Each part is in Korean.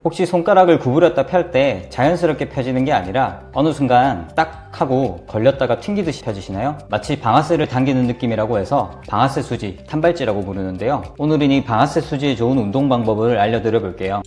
혹시 손가락을 구부렸다 펼 때 자연스럽게 펴지는 게 아니라 어느 순간 딱 하고 걸렸다가 튕기듯이 펴지시나요? 마치 방아쇠를 당기는 느낌이라고 해서 방아쇠 수지, 탄발찌라고 부르는데요. 오늘은 이 방아쇠 수지에 좋은 운동 방법을 알려드려 볼게요.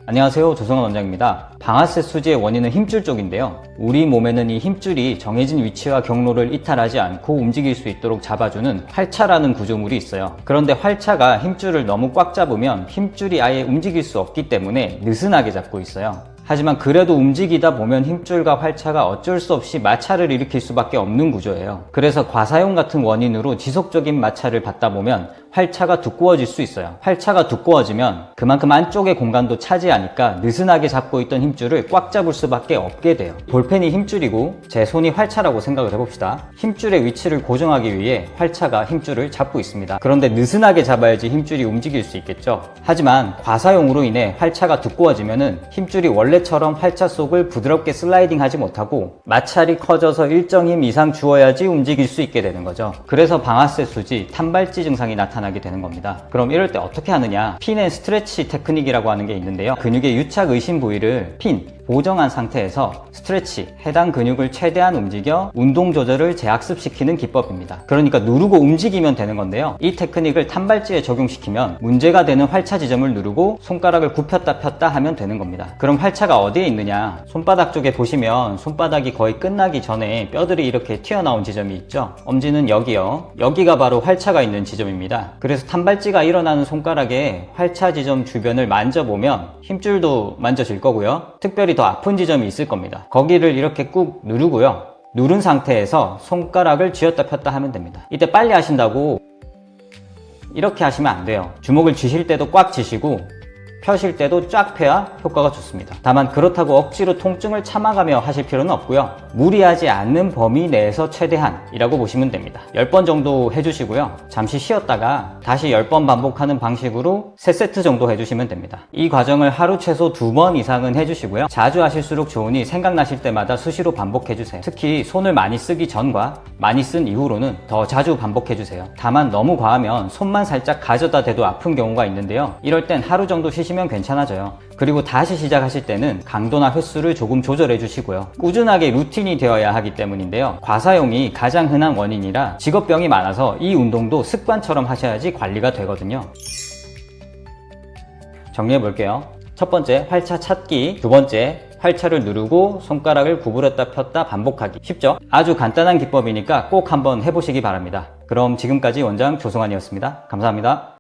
안녕하세요, 조성원 원장입니다. 방아쇠 수지의 원인은 힘줄 쪽인데요. 우리 몸에는 이 힘줄이 정해진 위치와 경로를 이탈하지 않고 움직일 수 있도록 잡아주는 활차라는 구조물이 있어요. 그런데 활차가 힘줄을 너무 꽉 잡으면 힘줄이 아예 움직일 수 없기 때문에 느슨하게 잡고 있어요. 하지만 그래도 움직이다 보면 힘줄과 활차가 어쩔 수 없이 마찰을 일으킬 수밖에 없는 구조예요. 그래서 과사용 같은 원인으로 지속적인 마찰을 받다 보면 활차가 두꺼워질 수 있어요. 활차가 두꺼워지면 그만큼 안쪽의 공간도 차지하니까 느슨하게 잡고 있던 힘줄을 꽉 잡을 수밖에 없게 돼요. 볼펜이 힘줄이고 제 손이 활차라고 생각을 해봅시다. 힘줄의 위치를 고정하기 위해 활차가 힘줄을 잡고 있습니다. 그런데 느슨하게 잡아야지 힘줄이 움직일 수 있겠죠. 하지만 과사용으로 인해 활차가 두꺼워지면은 힘줄이 원래처럼 활차 속을 부드럽게 슬라이딩 하지 못하고 마찰이 커져서 일정 힘 이상 주어야지 움직일 수 있게 되는 거죠. 그래서 방아쇠 수지, 탄발찌 증상이 나타나게 되는 겁니다. 그럼 이럴 때 어떻게 하느냐? 핀 앤 스트레치 테크닉이라고 하는 게 있는데요. 근육의 유착 의심 부위를 고정한 상태에서 스트레치, 해당 근육을 최대한 움직여 운동 조절을 재학습시키는 기법입니다. 그러니까 누르고 움직이면 되는 건데요. 이 테크닉을 탄발찌에 적용시키면 문제가 되는 활차 지점을 누르고 손가락을 굽혔다 폈다 하면 되는 겁니다. 그럼 활차가 어디에 있느냐? 손바닥 쪽에 보시면 손바닥이 거의 끝나기 전에 뼈들이 이렇게 튀어나온 지점이 있죠. 엄지는 여기요. 여기가 바로 활차가 있는 지점입니다. 그래서 탄발찌가 일어나는 손가락에 활차 지점 주변을 만져보면 힘줄도 만져질 거고요. 특별히 더 아픈 지점이 있을 겁니다. 거기를 이렇게 꾹 누르고요. 누른 상태에서 손가락을 쥐었다 폈다 하면 됩니다. 이때 빨리 하신다고 이렇게 하시면 안 돼요. 주먹을 쥐실 때도 꽉 쥐시고 펴실 때도 쫙 펴야 효과가 좋습니다. 다만 그렇다고 억지로 통증을 참아가며 하실 필요는 없고요. 무리하지 않는 범위 내에서 최대한이라고 보시면 됩니다. 10번 정도 해주시고요. 잠시 쉬었다가 다시 10번 반복하는 방식으로 3세트 정도 해주시면 됩니다. 이 과정을 하루 최소 2번 이상은 해주시고요. 자주 하실수록 좋으니 생각나실 때마다 수시로 반복해주세요. 특히 손을 많이 쓰기 전과 많이 쓴 이후로는 더 자주 반복해주세요. 다만 너무 과하면 손만 살짝 가져다 대도 아픈 경우가 있는데요. 이럴 땐 하루 정도 쉬시면 괜찮아져요. 그리고 다시 시작하실 때는 강도나 횟수를 조금 조절해 주시고요. 꾸준하게 루틴이 되어야 하기 때문인데요. 과사용이 가장 흔한 원인이라 직업병이 많아서 이 운동도 습관처럼 하셔야지 관리가 되거든요. 정리해 볼게요. 첫 번째, 활차 찾기. 두 번째, 활차를 누르고 손가락을 구부렸다 폈다 반복하기. 쉽죠? 아주 간단한 기법이니까 꼭 한번 해보시기 바랍니다. 그럼 지금까지 원장 조성환이었습니다. 감사합니다.